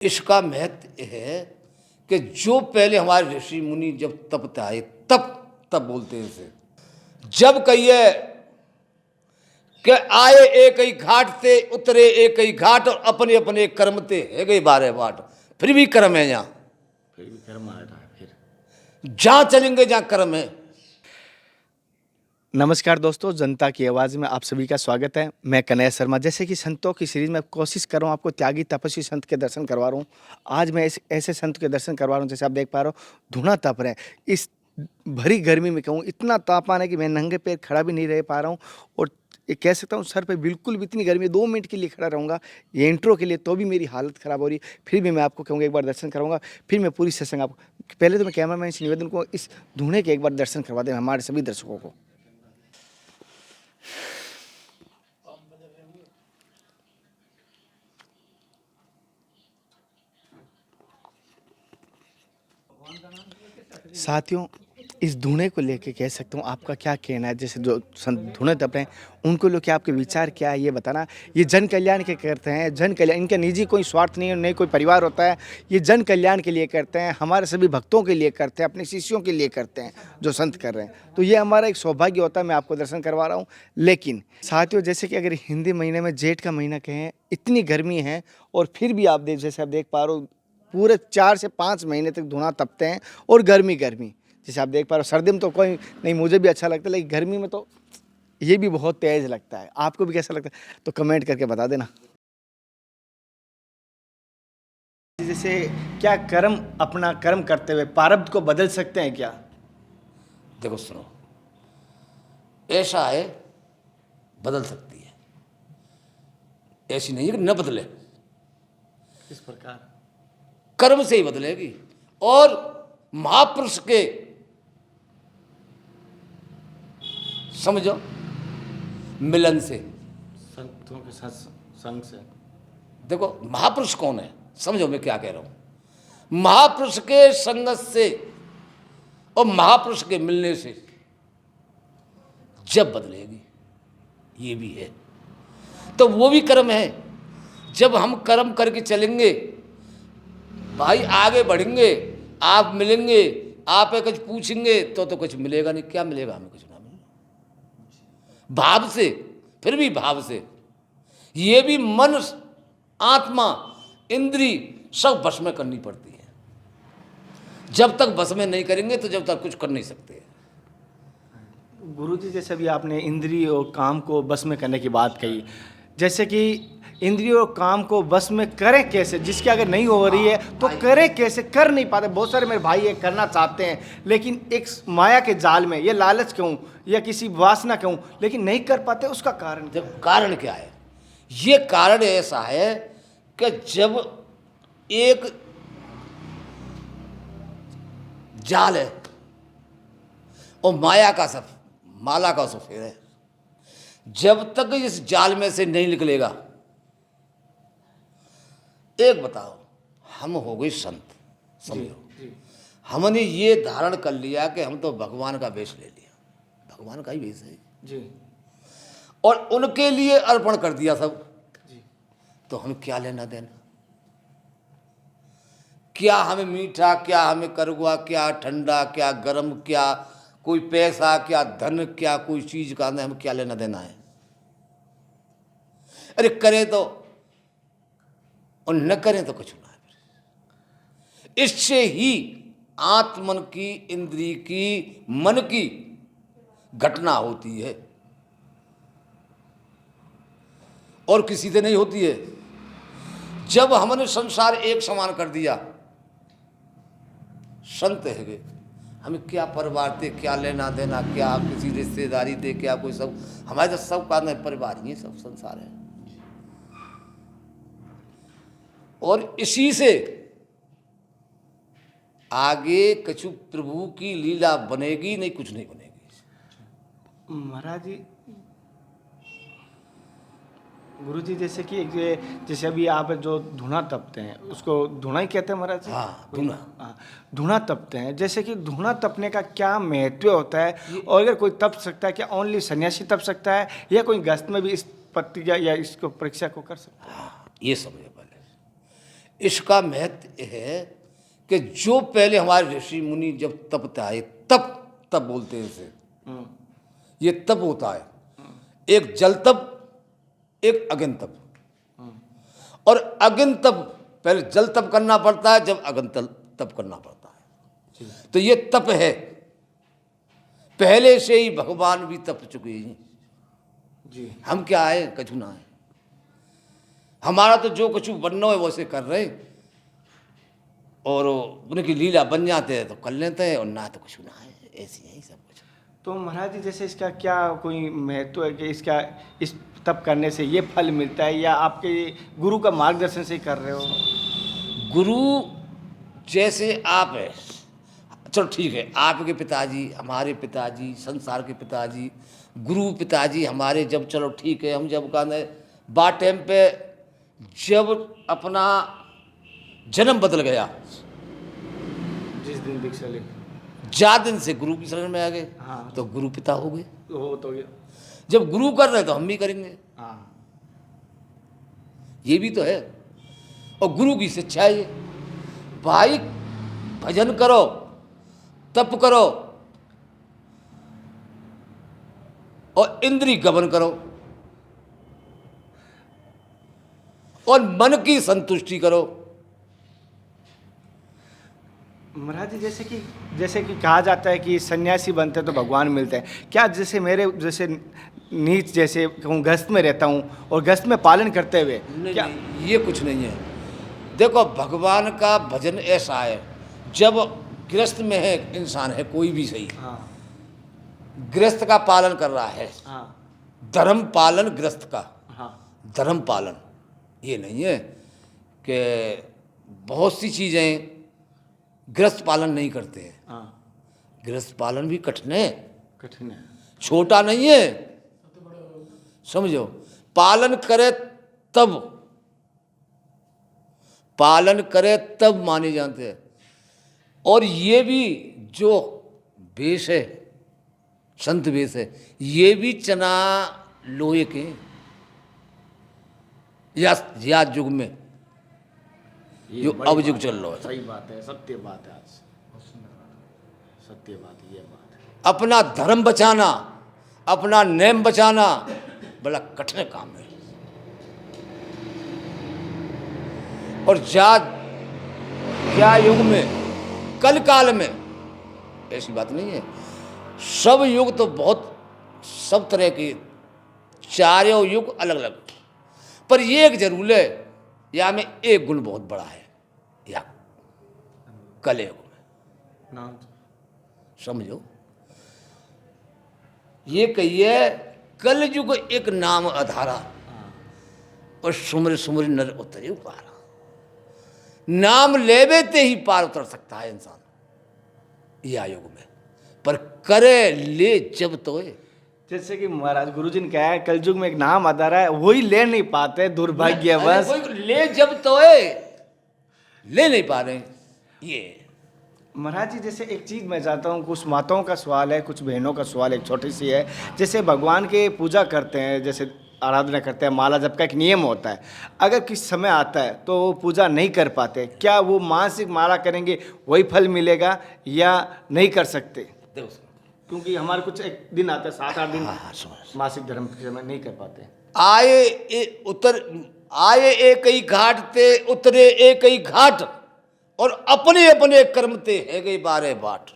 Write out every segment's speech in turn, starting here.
इसका महत्व है कि जो पहले हमारे ऋषि मुनि जब तप आए तब बोलते हैं इसे। जब कहिए कि आए एक ही घाट से उतरे एक ही घाट और अपने अपने कर्म ते है गई 12 बाट, फिर भी कर्म है यहाँ, फिर भी कर्म आ रहा है। फिर जहाँ चलेंगे जहाँ कर्म है। नमस्कार दोस्तों, जनता की आवाज़ में आप सभी का स्वागत है। मैं कन्हैया शर्मा। जैसे कि संतों की सीरीज में कोशिश कर रहा हूँ आपको त्यागी तपस्वी संत के दर्शन करवा रहा हूँ। आज मैं ऐसे संत के दर्शन करवा रहा हूँ जैसे आप देख पा रहे हो, धुना तप रहे हैं। इस भरी गर्मी में कहूँ इतना तापमान है कि मैं नंगे पैर खड़ा भी नहीं रह पा रहा हूँ और ये कह सकता हूँ सर पे बिल्कुल भी इतनी गर्मी है, 2 मिनट के लिए खड़ा रहूँगा ये इंट्रो के लिए तो भी मेरी हालत ख़राब हो रही है। फिर भी मैं आपको कहूँगा एक बार दर्शन कराऊंगा, फिर मैं पूरी सत्संग आपको। पहले तो मैं कैमरामैन से निवेदन को इस धुने के एक बार दर्शन करवा दें हमारे सभी दर्शकों को। साथियों, इस धुने को लेके कह सकता हूँ आपका क्या कहना है? जैसे जो संत धुने तप रहे हैं उनको लेके आपके विचार क्या है ये बताना। ये जन कल्याण के करते हैं, जन कल्याण, इनका निजी कोई स्वार्थ नहीं है, नहीं कोई परिवार होता है। ये जन कल्याण के लिए करते हैं, हमारे सभी भक्तों के लिए करते हैं, अपने शिष्यों के लिए करते हैं जो संत कर रहे हैं। तो ये हमारा एक सौभाग्य होता है, मैं आपको दर्शन करवा रहा हूँ। लेकिन साथियों, जैसे कि अगर हिंदी महीने में जेठ का महीना कहें, इतनी गर्मी है और फिर भी आप जैसे आप देख पा रहे हो पूरे 4 से 5 महीने तक धुना तपते हैं और गर्मी जैसे आप देख पा रहे हो। सर्दी में तो कोई नहीं, मुझे भी अच्छा लगता है, लेकिन गर्मी में तो ये भी बहुत तेज लगता है। आपको भी कैसा लगता है तो कमेंट करके बता देना। जैसे क्या कर्म अपना कर्म करते हुए प्रारब्ध को बदल सकते हैं क्या? देखो सुनो, ऐसा है बदल सकती है, ऐसी नहीं है कि न बदले। किस प्रकार? कर्म से ही बदलेगी और महापुरुष के समझो मिलन से, संतों के साथ संग से। देखो महापुरुष कौन है, समझो मैं क्या कह रहा हूं। महापुरुष के संगत से और महापुरुष के मिलने से जब बदलेगी, ये भी है। तो वो भी कर्म है। जब हम कर्म करके चलेंगे भाई, आगे बढ़ेंगे, आप मिलेंगे, आप कुछ पूछेंगे तो कुछ मिलेगा नहीं। क्या मिलेगा हमें? कुछ ना मिलेगा। भाव से, फिर भी भाव से, ये भी मन, आत्मा, इंद्री सब वश में करनी पड़ती है। जब तक वश में नहीं करेंगे तो जब तक कुछ कर नहीं सकते। गुरुजी, जैसे अभी आपने इंद्रिय और काम को बस में करने की बात कही, जैसे कि इंद्रिय और काम को बस में करें कैसे? जिसकी अगर नहीं हो रही है तो करें कैसे? कर नहीं पाते। बहुत सारे मेरे भाई ये करना चाहते हैं, लेकिन एक माया के जाल में, ये लालच क्यों या किसी वासना क्यों, लेकिन नहीं कर पाते। उसका कारण क्या? जब कारण क्या है? ये कारण ऐसा है कि जब एक जाल है और माया का सब, माला का सफेद है, जब तक इस जाल में से नहीं निकलेगा। एक बताओ, हम हो गए संत, समझो, हमने ये धारण कर लिया कि हम तो भगवान का वेश ले लिया, भगवान का ही वेश है जी, और उनके लिए अर्पण कर दिया सब जी। तो हम क्या लेना देना? क्या हमें मीठा, क्या हमें कड़वा, क्या ठंडा, क्या गर्म, क्या कोई पैसा, क्या धन, क्या कोई चीज का हमें क्या लेना देना है? अरे करे तो और न करें तो कुछ ना है। इससे ही आत्मन की, इंद्रिय की, मन की घटना होती है और किसी से नहीं होती है। जब हमने संसार एक समान कर दिया, संत है गए, हमें क्या परिवार थे, क्या लेना देना, क्या किसी रिश्तेदारी थे, क्या कोई, सब हमारे तो सब का परिवार ही है, सब संसार है। और इसी से आगे कछु प्रभु की लीला बनेगी नहीं, कुछ नहीं बनेगी। महाराज जी, गुरुजी, जैसे कि जैसे अभी आप जो धुना तपते हैं उसको धुना ही कहते हैं महाराज जी? हाँ, धुना। हाँ, धुना तपते हैं। जैसे कि धुना तपने का क्या महत्व होता है और अगर कोई तप सकता है, क्या ओनली सन्यासी तप सकता है या कोई गृहस्थ में भी इस प्रतिज्ञा या इसको परीक्षा को कर सकता है? हाँ, ये समझो पहले। इसका महत्व है कि जो पहले हमारे ऋषि मुनि जब तपते आए, तप तप बोलते हैं इसे, ये तप होता है, एक जल तप, एक अग्नि तप। और अग्नि तप पहले जल तप करना पड़ता है, जब अग्नि तप करना पड़ता है। तो ये तप है, पहले से ही भगवान भी तप चुके हैं जी। हम क्या आए, कछु ना है, हमारा तो जो कछु बनना है वैसे कर रहे हैं, और उनकी लीला बन जाते हैं तो कर लेते हैं, और ना तो कुछ ना है, ऐसी है सब कुछ। तो महाराज जी जैसे इसका क्या कोई महत्व है कि इसका इस तप करने से ये फल मिलता है, या आपके गुरु का मार्गदर्शन से ही कर रहे हो? गुरु जैसे आप है, चलो ठीक है, आपके पिताजी, हमारे पिताजी, संसार के पिताजी, गुरु पिताजी हमारे, जब चलो ठीक है, हम जब कहने बा टाइम पे जब अपना जन्म बदल गया, जिस दिन दीक्षा ली, जा दिन से गुरु की शरण में आ गए, हाँ। तो गुरु पिता हो गए। वो तो जब गुरु कर रहे तो हम भी करेंगे, हाँ, ये भी तो है। और गुरु की शिक्षा है ये, भाई भजन करो, तप करो, और इंद्रिय गमन करो, और मन की संतुष्टि करो। महाराज जी जैसे कि कहा जाता है कि सन्यासी बनते तो भगवान मिलते हैं, क्या जैसे मेरे जैसे नीच जैसे कहूँ गृहस्थ में रहता हूँ और गृहस्थ में पालन करते हुए नहीं, क्या नहीं, ये कुछ नहीं है। देखो भगवान का भजन ऐसा है, जब गृहस्थ में है इंसान है, कोई भी सही, हाँ गृहस्थ का पालन कर रहा है, हाँ धर्म पालन गृहस्थ का, हाँ धर्म पालन, ये नहीं है कि बहुत सी चीज़ें गृहस्थ पालन नहीं करते हैं। हाँ, गृहस्थ पालन भी कठिन है, कठिन है, छोटा नहीं है, समझो। पालन करे तब, पालन करे तब माने जाते हैं। और ये भी जो वेश है, संत वेश है, ये भी चना लोहे के, या युग में जो अब युग चल रहा है। सही बात है, सत्य बात है, आज सत्य बात है, ये बात है। अपना धर्म बचाना, अपना नेम बचाना बड़ा कठिन काम है। और क्या युग में, कल काल में ऐसी बात नहीं है, सब युग तो बहुत, सब तरह के चारों युग अलग अलग, पर ये एक जरूर है, या में एक गुण बहुत बड़ा है, या कलयुग में, नाम समझो। ये कहिए कलयुग एक नाम अधारा, और सुमर सुमर नर उतरे पारा। नाम लेवे ते ही पार उतर सकता है इंसान या युग में, पर करे ले जब तोए। जैसे कि महाराज गुरुजी ने कहा है कलयुग में एक नाम अधारा है, वही ले नहीं पाते, दुर्भाग्यवश। कोई ले जब तोए, ले नहीं पा रहे ये। महाराज जी जैसे एक चीज़ मैं चाहता हूँ, कुछ माताओं का सवाल है, कुछ बहनों का सवाल एक छोटी सी है। जैसे भगवान के पूजा करते हैं, जैसे आराधना करते हैं, माला जप का एक नियम होता है, अगर किस समय आता है तो वो पूजा नहीं कर पाते, क्या वो मासिक माला करेंगे वही फल मिलेगा या नहीं कर सकते? क्योंकि हमारे कुछ एक दिन आता है, 7-8 दिन मासिक धर्म के समय नहीं कर पाते। आए एक ही घाट ते, उतरे एक ही घाट, और अपने अपने कर्म ते है गई 12 बाट।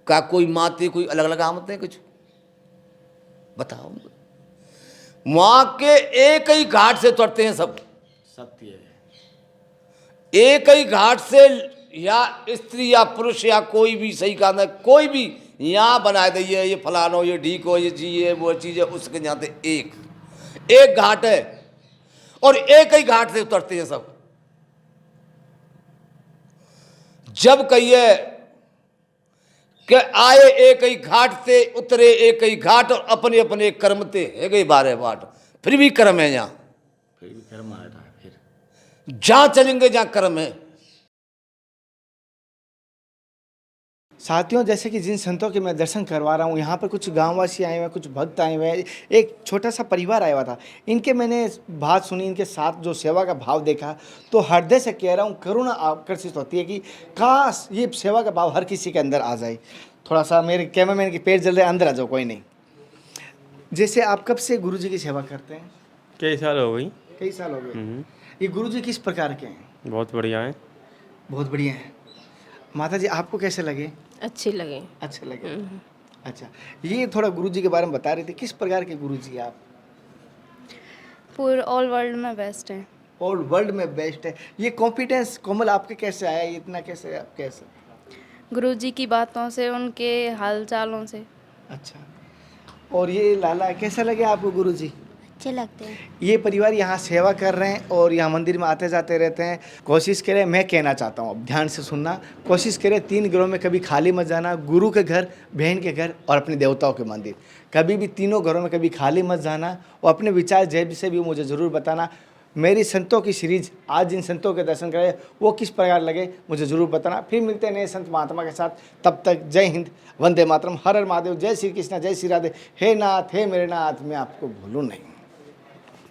का कोई माते कोई अलग अलग आमते हैं, कुछ बताओ। वहां के एक ही घाट से उतरते हैं सब, सत्य है। एक ही घाट से, या स्त्री या पुरुष या कोई भी, सही कहा, कोई भी यहाँ बनाए दिए, ये फलानो, ये ढीको, ये चीज है, वो चीज है, उसके जाते एक घाट है, और एक ही घाट से उतरते हैं सब। जब कहिए कि आए एक ही घाट से, उतरे एक ही घाट, और अपने अपने कर्म ते है गई 12 बाट। फिर भी कर्म है यहाँ, फिर भी कर्म आ रहा है, फिर जहाँ चलेंगे जहाँ कर्म है। साथियों, जैसे कि जिन संतों के मैं दर्शन करवा रहा हूँ, यहाँ पर कुछ गांववासी आए हुए हैं, कुछ भक्त आए हुए हैं, एक छोटा सा परिवार आया हुआ था। इनके मैंने बात सुनी, इनके साथ जो सेवा का भाव देखा, तो हृदय से कह रहा हूँ, करुणा आकर्षित होती है कि काश ये सेवा का भाव हर किसी के अंदर आ जाए। थोड़ा सा मेरे कैमरामैन की पेट जल रहे, अंदर आ जाओ, कोई नहीं। जैसे आप कब से गुरु जी की सेवा करते हैं? कई साल हो गई। कई साल हो गए। ये गुरु जी किस प्रकार के हैं? बहुत बढ़िया है। बहुत बढ़िया हैं। माता जी, आपको कैसे लगे? अच्छे लगे। अच्छे लगे। अच्छा, ये थोड़ा गुरु जी के बारे में बता रहे थे, किस प्रकार के गुरु जी आप? पूरे ऑल वर्ल्ड में बेस्ट है। ऑल वर्ल्ड में बेस्ट है। ये कॉन्फिडेंस कोमल आपके कैसे आया, ये इतना कैसे, आप कैसे? गुरुजी की बातों से, उनके हाल चालों से। अच्छा, और ये लाला कैसा लगे आपको गुरु जी? अच्छे लगते हैं। ये परिवार यहाँ सेवा कर रहे हैं और यहाँ मंदिर में आते जाते रहते हैं। कोशिश करें, मैं कहना चाहता हूँ, अब ध्यान से सुनना, कोशिश करें 3 घरों में कभी खाली मत जाना। गुरु के घर, बहन के घर और अपने देवताओं के मंदिर, कभी भी तीनों घरों में कभी खाली मत जाना। और अपने विचार जैब से भी मुझे ज़रूर बताना। मेरी संतों की सीरीज, आज जिन संतों के दर्शन करें वो किस प्रकार लगे मुझे ज़रूर बताना। फिर मिलते हैं नए संत महात्मा के साथ। तब तक जय हिंद, वंदे मातरम, हर हर महादेव, जय श्री कृष्ण, जय श्री राधे। हे नाथ, हे मेरे नाथ, मैं आपको भूलूँ नहीं।